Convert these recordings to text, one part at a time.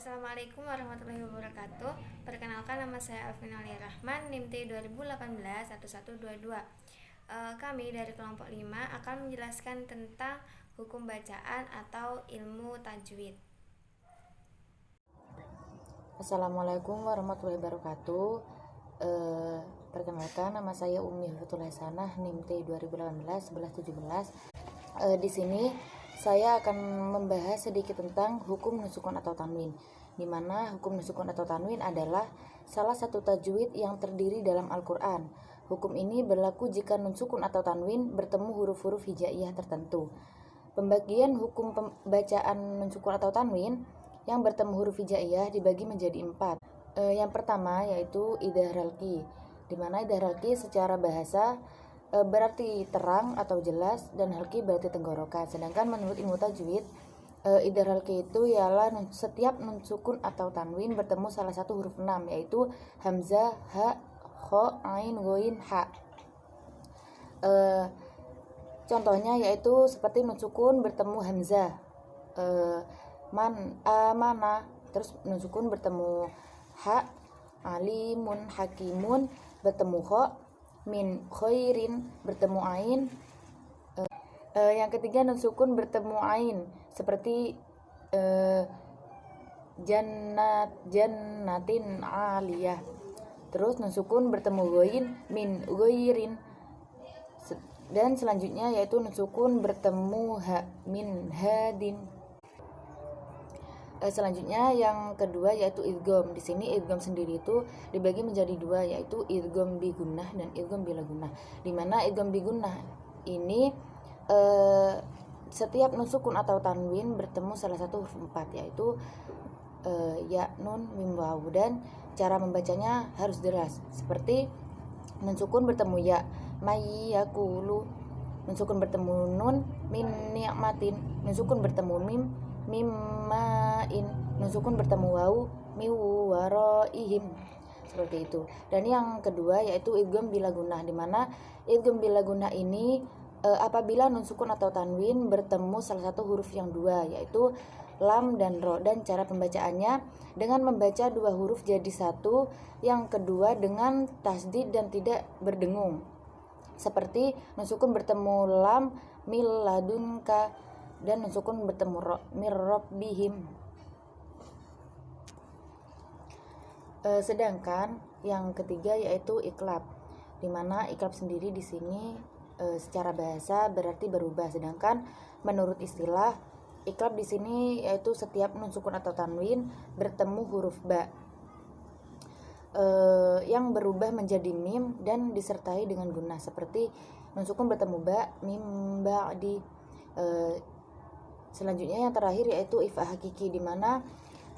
Assalamualaikum warahmatullahi wabarakatuh. Perkenalkan, nama saya Alvinali Rahman, NIM T 2018-1122. Kami dari kelompok 5 akan menjelaskan tentang hukum bacaan atau ilmu tajwid. Assalamualaikum warahmatullahi wabarakatuh. Perkenalkan, nama saya Umi Huffatul Hasanah, NIM T 2018-1117. Di sini saya akan membahas sedikit tentang hukum nusukun atau tanwin, di mana hukum nusukun atau tanwin adalah salah satu tajwid yang terdiri dalam Al-Quran. Hukum ini berlaku jika nusukun atau tanwin bertemu huruf-huruf hijaiyah tertentu. Pembagian hukum bacaan nusukun atau tanwin yang bertemu huruf hijaiyah dibagi menjadi 4. Yang pertama yaitu idgham halqi, di mana idgham halqi secara bahasa berarti terang atau jelas, dan halqi berarti tenggorokan. Sedangkan menurut ilmu tajwid, idgham halqi itu ialah setiap nun sukun atau tanwin bertemu salah satu huruf 6, yaitu hamzah, ha, kho, ain, ghain, ha. Contohnya yaitu seperti nun sukun bertemu hamzah, mana, terus nun sukun bertemu ha, alimun, hakimun, bertemu kho, min khairin, bertemu ain. Yang ketiga nun sukun bertemu ain, seperti jannatin aliyah. Terus nun sukun bertemu ghain, min ghairin. Dan selanjutnya yaitu nun sukun bertemu ha, min hadin. Selanjutnya yang kedua yaitu idgham. Di sini idgham sendiri itu dibagi menjadi dua, yaitu idgham bi gunnah dan idgham bila gunnah. Di mana idgham bi gunnah ini setiap nun sukun atau tanwin bertemu salah satu huruf 4, yaitu ya, nun, mim, waw, dan cara membacanya harus jelas. Seperti nun sukun bertemu ya, may yaqulu. Nun sukun bertemu nun, min ni'matin. Nun sukun bertemu mim, mimmain. Nun sukun bertemu waw, miwaraihim. Seperti itu. Dan yang kedua yaitu idgham bila gunnah, di mana idgham bila gunnah ini apabila nun sukun atau tanwin bertemu salah satu huruf yang dua, yaitu lam dan ro, dan cara pembacaannya dengan membaca dua huruf jadi satu, yang kedua dengan tasdid dan tidak berdengung. Seperti nun sukun bertemu lam, mil ladunka, dan nun sukun bertemu ro, mir rabbihim. Sedangkan yang ketiga yaitu iklab, di mana iklab sendiri di sini secara bahasa berarti berubah, sedangkan menurut istilah iklab di sini yaitu setiap nun sukun atau tanwin bertemu huruf ba yang berubah menjadi mim dan disertai dengan gunnah, seperti nun sukun bertemu ba, mim ba'di. Selanjutnya yang terakhir yaitu ifa hakiki, di mana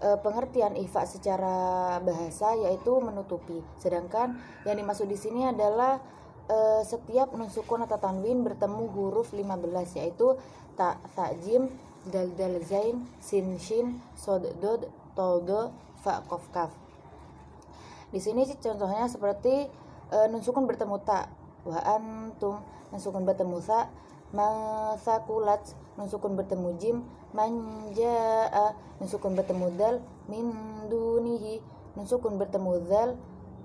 pengertian ifa secara bahasa yaitu menutupi, sedangkan yang dimaksud di sini adalah setiap nun sukun atau tanwin bertemu huruf 15, yaitu ta, tha, jim, dal, dal, zain, sin, shin, sod, dod, to, do, fa, kof, kaf. Di sini contohnya seperti nun sukun bertemu ta, wa antum. Nun sukun bertemu sa, masakulat. Nun sukun bertemu jim, manjaa. Nun sukun bertemu dal, min dunihi. Nun sukun bertemu zal,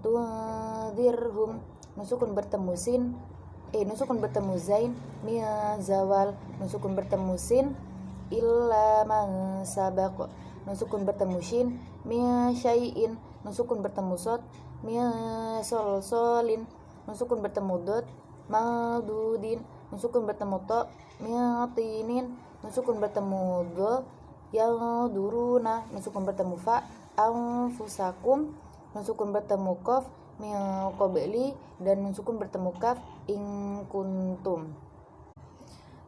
tunzirhum. Nun sukun bertemu sin, nun sukun bertemu zain, zawal. Nun sukun bertemu sin, illa man sabaq. Nun sukun bertemu shin, syai'in. Nun sukun bertemu sod, solin. Nun sukun bertemu dot, madudin. Nun sukun bertemu to, tinin. Nun sukun bertemu do, yaduruna. Nun sukun bertemu fa, anfusakum. Nun sukun bertemu kof, qabli, dan nun sukun bertemu kaf, in kuntum.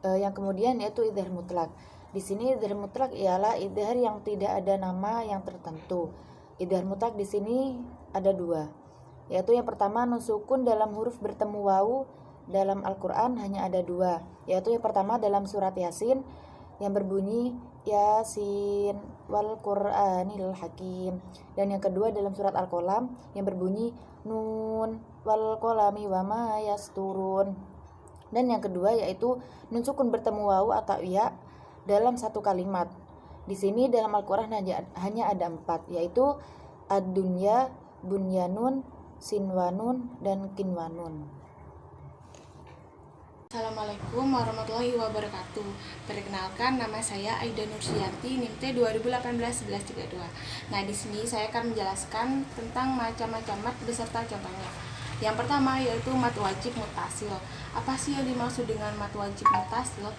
Yang kemudian yaitu idgham mutlak. Di sini idgham mutlak ialah idgham yang tidak ada nama yang tertentu. Idgham mutlak di sini ada dua, yaitu yang pertama nun sukun dalam huruf bertemu waw. Dalam Al-Quran hanya ada dua, yaitu yang pertama dalam surat Yasin yang berbunyi Yasin wal Qur'anil Hakim, dan yang kedua dalam surat Al-Qalam yang berbunyi Nun wal qalami wa ma yasturun. Dan yang kedua yaitu nun sukun bertemu waw atau ya dalam satu kalimat, Di sini dalam Al-Quran hanya ada 4, yaitu ad-dunya, bunyanun, sinwanun, dan kinwanun. Assalamualaikum warahmatullahi wabarakatuh. Perkenalkan, nama saya Aida Nursianti, NIM T 2018-1132. Nah, di sini saya akan menjelaskan tentang macam-macam mat beserta contohnya. Yang pertama yaitu mat wajib mutasil. Apa sih yang dimaksud dengan mat wajib mutasil?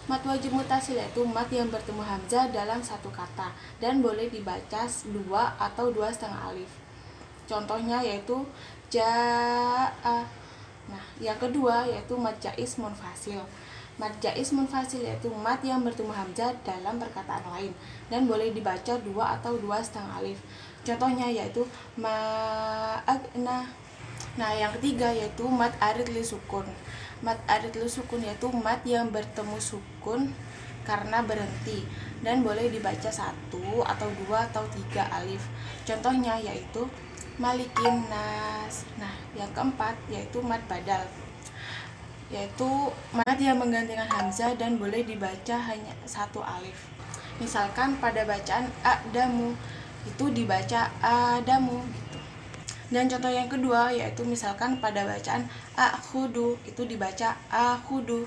Mat wajib mutasil yaitu mat yang bertemu hamzah dalam satu kata dan boleh dibaca 2 atau 2,5 alif. Contohnya yaitu ja'a. Nah, yang kedua yaitu mat jaiz munfasil. Mat jaiz munfasil yaitu mat yang bertemu hamzah dalam perkataan lain dan boleh dibaca 2 atau 2,5 alif. Contohnya yaitu ma'agna. Nah, yang ketiga yaitu mat arid li sukun. Mat arid li sukun yaitu mat yang bertemu sukun karena berhenti dan boleh dibaca 1 atau 2 atau 3 alif. Contohnya yaitu malikin nas. Nah, yang keempat yaitu mat badal, yaitu mat yang menggantikan hamzah dan boleh dibaca hanya 1 alif. Misalkan pada bacaan adamu itu dibaca adamu gitu. Dan contoh yang kedua yaitu misalkan pada bacaan akhudu itu dibaca akhudu.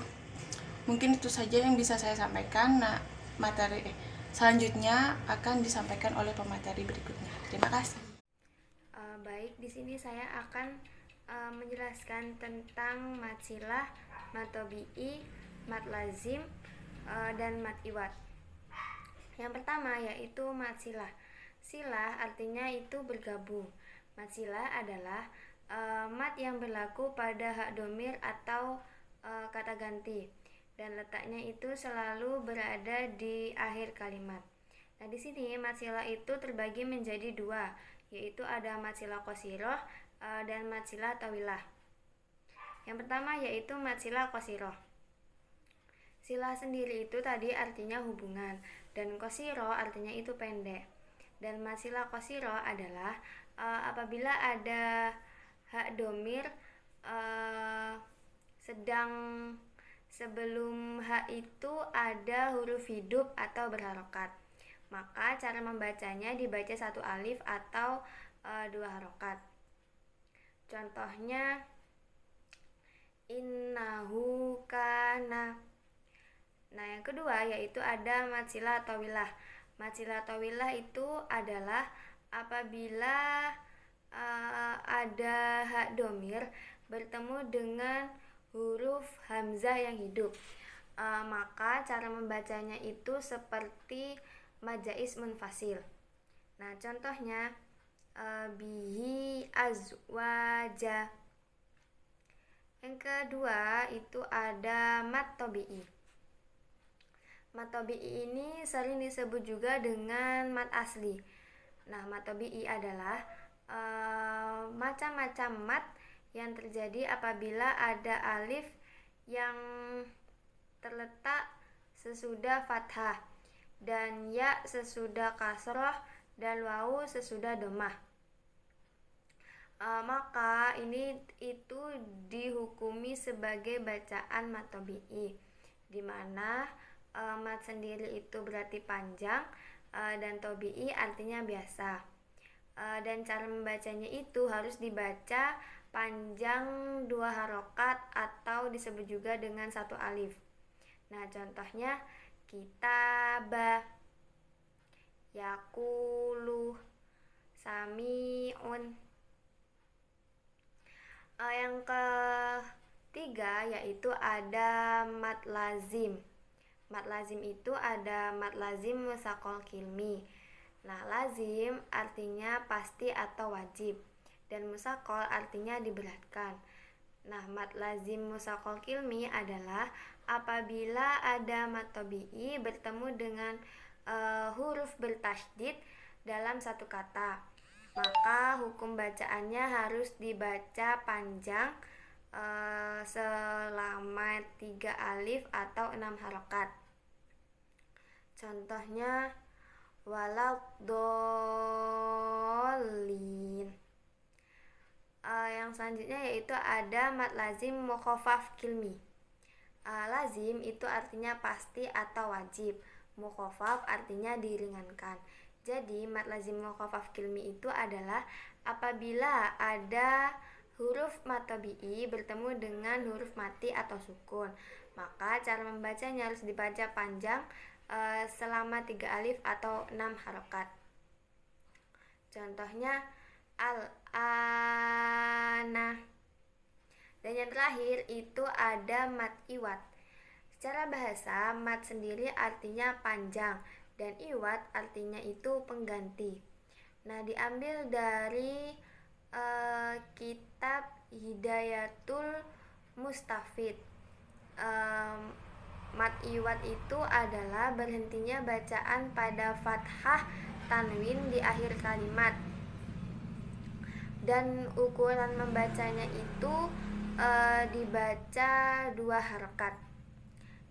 Mungkin itu saja yang bisa saya sampaikan. Nah, materi selanjutnya akan disampaikan oleh pemateri berikutnya. Terima kasih. Baik, di sini saya akan menjelaskan tentang mat silah, mat tabi'i, mat lazim, dan mat iwad. Yang pertama yaitu mat silah. Silah artinya itu bergabung. Mat silah adalah mat yang berlaku pada hak domir atau kata ganti, dan letaknya itu selalu berada di akhir kalimat. Nah, di sini mat silah itu terbagi menjadi 2, yaitu ada mat silah qasiroh dan mat silah tawilah. Yang pertama yaitu mat silah qasiroh. Silah sendiri itu tadi artinya hubungan, dan qasiroh artinya itu pendek. Dan mat silah qasiroh adalah apabila ada hak domir sedang sebelum hak itu ada huruf hidup atau berharokat, maka cara membacanya dibaca 1 alif atau 2 harokat. Contohnya innahu kana. Nah, yang kedua yaitu ada mat silah tawilah. Mat silah tawilah itu adalah apabila ada hak domir bertemu dengan huruf hamzah yang hidup, maka cara membacanya itu seperti mat jaiz munfasil. Nah, contohnya bihi azwaja. Yang kedua itu ada mat tabi'i. Mat tabi'i ini sering disebut juga dengan mat asli. Nah, mat tabi'i adalah macam-macam mat yang terjadi apabila ada alif yang terletak sesudah fathah, dan ya sesudah kasroh, dan wawu sesudah dhammah. Maka ini itu dihukumi sebagai bacaan mat tabi'i, di mana mat sendiri itu berarti panjang dan tabi'i artinya biasa. Dan cara membacanya itu harus dibaca panjang 2 harokat atau disebut juga dengan 1 alif. Nah, contohnya kitabah, yakulu, sami'un. Yang ketiga yaitu ada mat lazim. Mat lazim itu ada mat lazim musaqal kilmi. Nah, lazim artinya pasti atau wajib, dan musaqal artinya diberatkan. Nah, mat lazim musaqal kilmi adalah apabila ada mat tabi'i bertemu dengan huruf bertasydid dalam satu kata, maka hukum bacaannya harus dibaca panjang selama 3 alif atau 6 harokat. Contohnya waladhdallin. Yang selanjutnya yaitu ada mat lazim mukhafaf kilmi. Lazim itu artinya pasti atau wajib. mukhafaf artinya diringankan. Jadi mat lazim mukhafaf kilmi itu adalah apabila ada huruf mat tabi'i bertemu dengan huruf mati atau sukun, maka cara membacanya harus dibaca panjang selama 3 alif atau 6 harokat. Contohnya al-ana. Dan yang terakhir itu ada mat iwat. Secara bahasa, mat sendiri artinya panjang dan iwat artinya itu pengganti. Nah, diambil dari kitab Hidayatul Mustafid. Mat iwat itu adalah berhentinya bacaan pada fathah tanwin di akhir kalimat. Dan ukuran membacanya itu dibaca 2 harokat.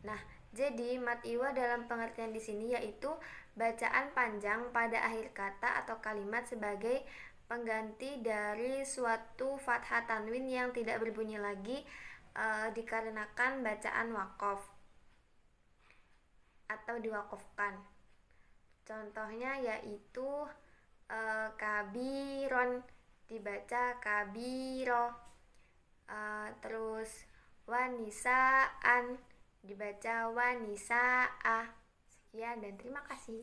Nah, jadi mat iwat dalam pengertian di sini yaitu bacaan panjang pada akhir kata atau kalimat sebagai pengganti dari suatu fathah tanwin yang tidak berbunyi lagi dikarenakan bacaan waqaf atau diwakafkan. Contohnya yaitu kabiron dibaca kabiro, terus wanisaan dibaca wanisaa. Sekian dan terima kasih.